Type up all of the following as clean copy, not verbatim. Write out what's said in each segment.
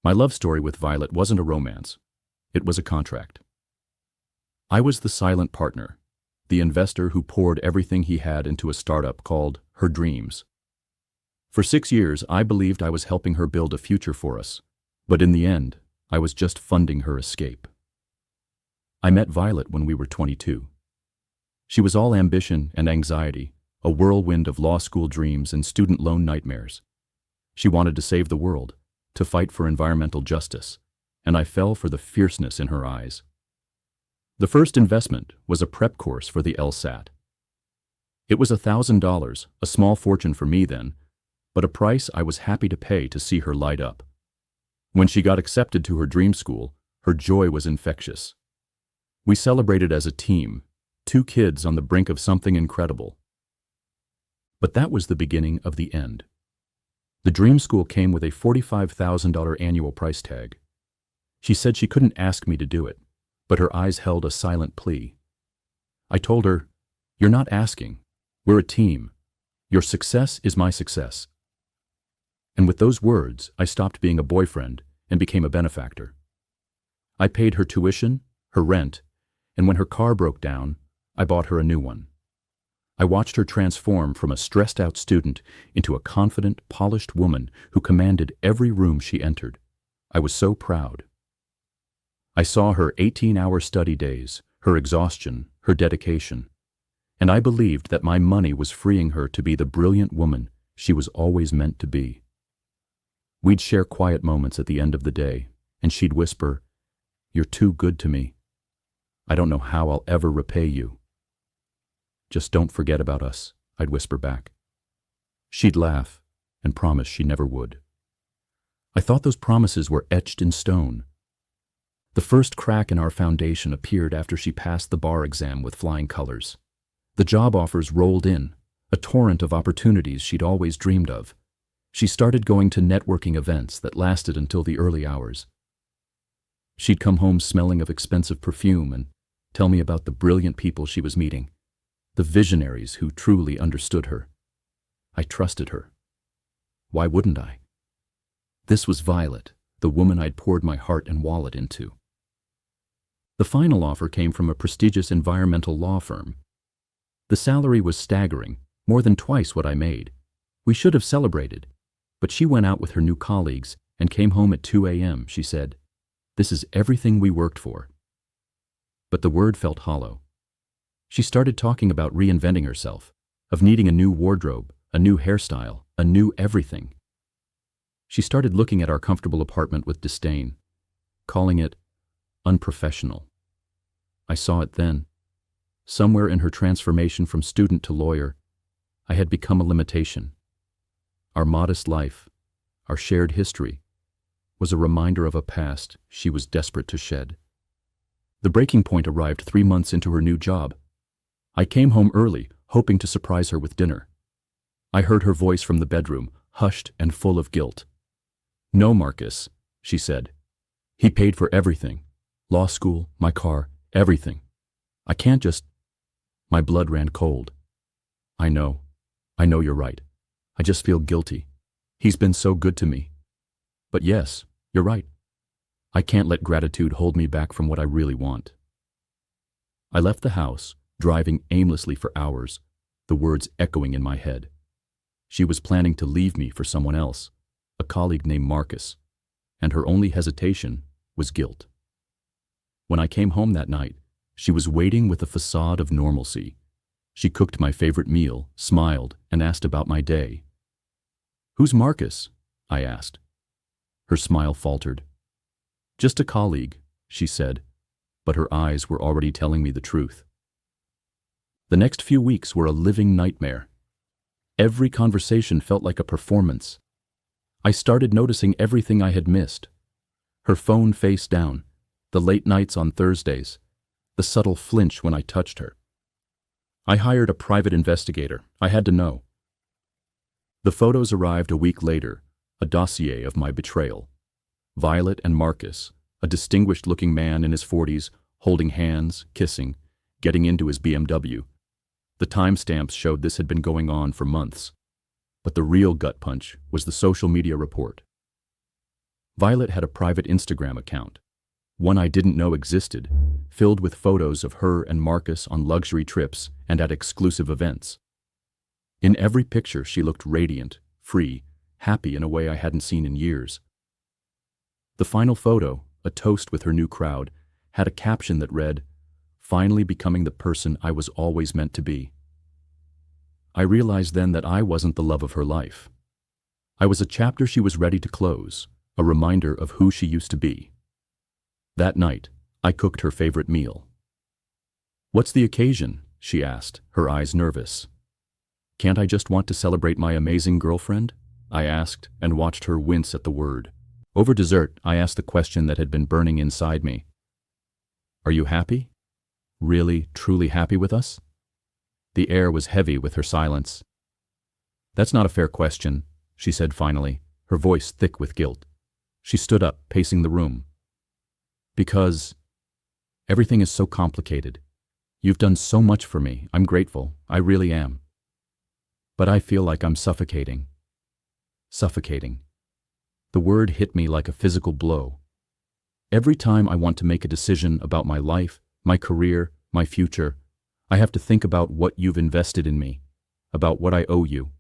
My love story with Violet wasn't a romance. It was a contract. I was the silent partner, the investor who poured everything he had into a startup called Her Dreams. For 6 years, I believed I was helping her build a future for us, but in the end, I was just funding her escape. I met Violet when we were 22. She was all ambition and anxiety, a whirlwind of law school dreams and student loan nightmares. She wanted to save the world, to fight for environmental justice, and I fell for the fierceness in her eyes. The first investment was a prep course for the LSAT. It was $1,000, a small fortune for me then, but a price I was happy to pay to see her light up. When she got accepted to her dream school, her joy was infectious. We celebrated as a team, 2 kids on the brink of something incredible. But that was the beginning of the end. The dream school came with a $45,000 annual price tag. She said she couldn't ask me to do it, but her eyes held a silent plea. I told her, "You're not asking. We're a team. Your success is my success." And with those words, I stopped being a boyfriend and became a benefactor. I paid her tuition, her rent, and when her car broke down, I bought her a new one. I watched her transform from a stressed-out student into a confident, polished woman who commanded every room she entered. I was so proud. I saw her 18-hour study days, her exhaustion, her dedication, and I believed that my money was freeing her to be the brilliant woman she was always meant to be. We'd share quiet moments at the end of the day, and she'd whisper, "You're too good to me. I don't know how I'll ever repay you." "Just don't forget about us," I'd whisper back. She'd laugh and promise she never would. I thought those promises were etched in stone. The first crack in our foundation appeared after she passed the bar exam with flying colors. The job offers rolled in, a torrent of opportunities she'd always dreamed of. She started going to networking events that lasted until the early hours. She'd come home smelling of expensive perfume and tell me about the brilliant people she was meeting, the visionaries who truly understood her. I trusted her. Why wouldn't I? This was Violet, the woman I'd poured my heart and wallet into. The final offer came from a prestigious environmental law firm. The salary was staggering, more than twice what I made. We should have celebrated, but she went out with her new colleagues and came home at 2 a.m., she said. "This is everything we worked for." But the word felt hollow. She started talking about reinventing herself, of needing a new wardrobe, a new hairstyle, a new everything. She started looking at our comfortable apartment with disdain, calling it unprofessional. I saw it then. Somewhere in her transformation from student to lawyer, I had become a limitation. Our modest life, our shared history, was a reminder of a past she was desperate to shed. The breaking point arrived 3 months into her new job. I came home early, hoping to surprise her with dinner. I heard her voice from the bedroom, hushed and full of guilt. "No, Marcus," she said. "He paid for everything. Law school, my car, everything. I can't just—" My blood ran cold. I know you're right. I just feel guilty. He's been so good to me. But yes, you're right. I can't let gratitude hold me back from what I really want." I left the house, driving aimlessly for hours, the words echoing in my head. She was planning to leave me for someone else, a colleague named Marcus, and her only hesitation was guilt. When I came home that night, she was waiting with a facade of normalcy. She cooked my favorite meal, smiled, and asked about my day. "Who's Marcus?" I asked. Her smile faltered. "Just a colleague," she said, but her eyes were already telling me the truth. The next few weeks were a living nightmare. Every conversation felt like a performance. I started noticing everything I had missed. Her phone face down, the late nights on Thursdays, the subtle flinch when I touched her. I hired a private investigator. I had to know. The photos arrived a week later, a dossier of my betrayal. Violet and Marcus, a distinguished-looking man in his 40s, holding hands, kissing, getting into his BMW. The timestamps showed this had been going on for months. But the real gut punch was the social media report. Violet had a private Instagram account, one I didn't know existed, filled with photos of her and Marcus on luxury trips and at exclusive events. In every picture she looked radiant, free, happy in a way I hadn't seen in years. The final photo, a toast with her new crowd, had a caption that read, "Finally becoming the person I was always meant to be." I realized then that I wasn't the love of her life. I was a chapter she was ready to close, a reminder of who she used to be. That night, I cooked her favorite meal. "What's the occasion?" she asked, her eyes nervous. "Can't I just want to celebrate my amazing girlfriend?" I asked and watched her wince at the word. Over dessert, I asked the question that had been burning inside me. "Are you happy? Really, truly happy with us?" The air was heavy with her silence. "That's not a fair question," she said finally, her voice thick with guilt. She stood up, pacing the room. "Because everything is so complicated. You've done so much for me. I'm grateful. I really am. But I feel like I'm suffocating." Suffocating. The word hit me like a physical blow. Every time I want to make a decision about my life, my career, my future, I have to think about what you've invested in me, about what I owe you.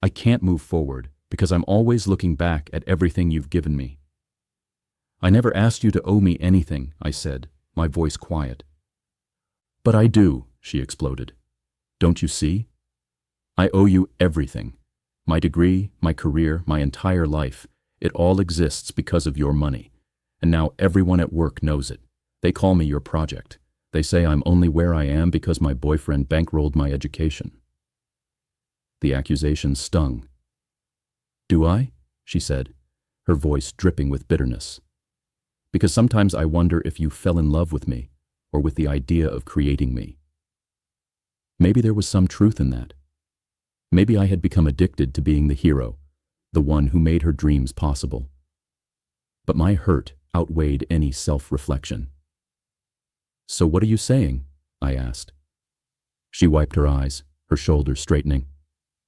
I can't move forward because I'm always looking back at everything you've given me. "I never asked you to owe me anything," I said, my voice quiet. "But I do," she exploded. "Don't you see? I owe you everything. My degree, my career, my entire life. It all exists because of your money. And now everyone at work knows it. They call me your project. They say I'm only where I am because my boyfriend bankrolled my education." The accusation stung. "Do I?" she said, her voice dripping with bitterness. "Because sometimes I wonder if you fell in love with me, or with the idea of creating me. Maybe there was some truth in that. Maybe I had become addicted to being the hero, the one who made her dreams possible. But my hurt outweighed any self-reflection." "So what are you saying?" I asked. She wiped her eyes, her shoulders straightening.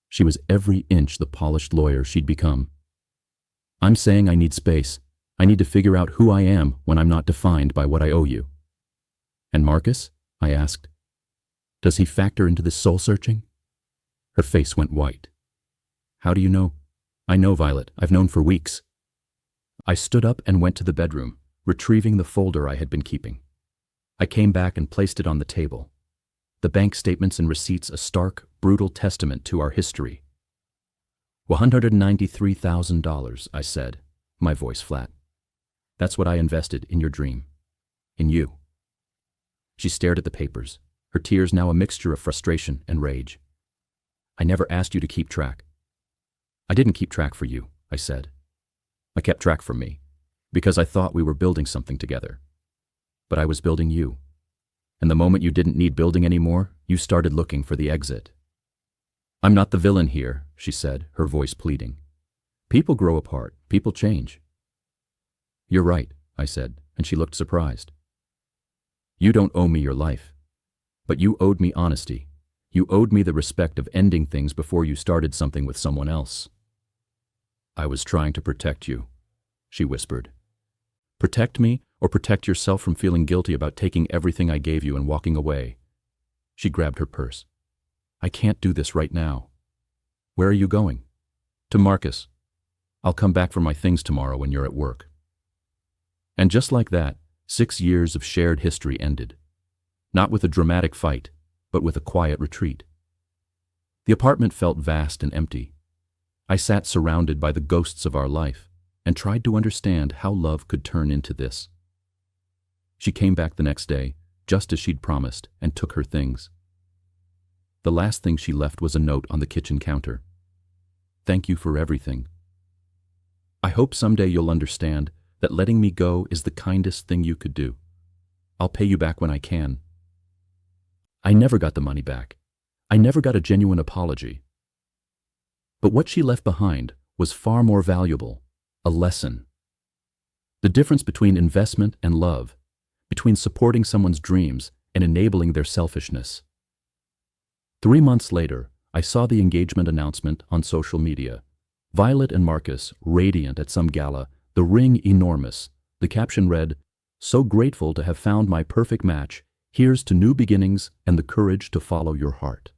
She was every inch the polished lawyer she'd become. "I'm saying I need space. I need to figure out who I am when I'm not defined by what I owe you." "And Marcus?" I asked. "Does he factor into this soul-searching?" Her face went white. "How do you know?" "I know, Violet. I've known for weeks." I stood up and went to the bedroom, retrieving the folder I had been keeping. I came back and placed it on the table. The bank statements and receipts a stark, brutal testament to our history. $193,000, I said, my voice flat. "That's what I invested in your dream. In you." She stared at the papers, her tears now a mixture of frustration and rage. "I never asked you to keep track." "I didn't keep track for you," I said. "I kept track for me, because I thought we were building something together. But I was building you. And the moment you didn't need building anymore, you started looking for the exit." "I'm not the villain here," she said, her voice pleading. "People grow apart, people change." "You're right," I said, and she looked surprised. "You don't owe me your life. But you owed me honesty. You owed me the respect of ending things before you started something with someone else." "I was trying to protect you," she whispered. "Protect me, or protect yourself from feeling guilty about taking everything I gave you and walking away." She grabbed her purse. "I can't do this right now." "Where are you going?" "To Marcus. I'll come back for my things tomorrow when you're at work." And just like that, 6 years of shared history ended. Not with a dramatic fight, but with a quiet retreat. The apartment felt vast and empty. I sat surrounded by the ghosts of our life and tried to understand how love could turn into this. She came back the next day, just as she'd promised, and took her things. The last thing she left was a note on the kitchen counter. "Thank you for everything. I hope someday you'll understand that letting me go is the kindest thing you could do. I'll pay you back when I can." I never got the money back. I never got a genuine apology. But what she left behind was far more valuable, a lesson. The difference between investment and love, between supporting someone's dreams and enabling their selfishness. 3 months later, I saw the engagement announcement on social media. Violet and Marcus, radiant at some gala, The ring enormous. The caption read, "So grateful to have found my perfect match. Here's to new beginnings and the courage to follow your heart."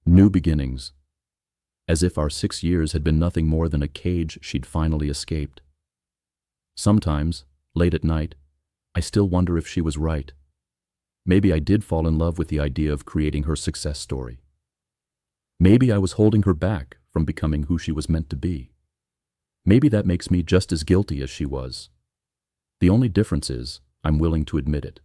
New beginnings. As if our 6 years had been nothing more than a cage she'd finally escaped. Sometimes, late at night, I still wonder if she was right. Maybe I did fall in love with the idea of creating her success story. Maybe I was holding her back from becoming who she was meant to be. Maybe that makes me just as guilty as she was. The only difference is, I'm willing to admit it.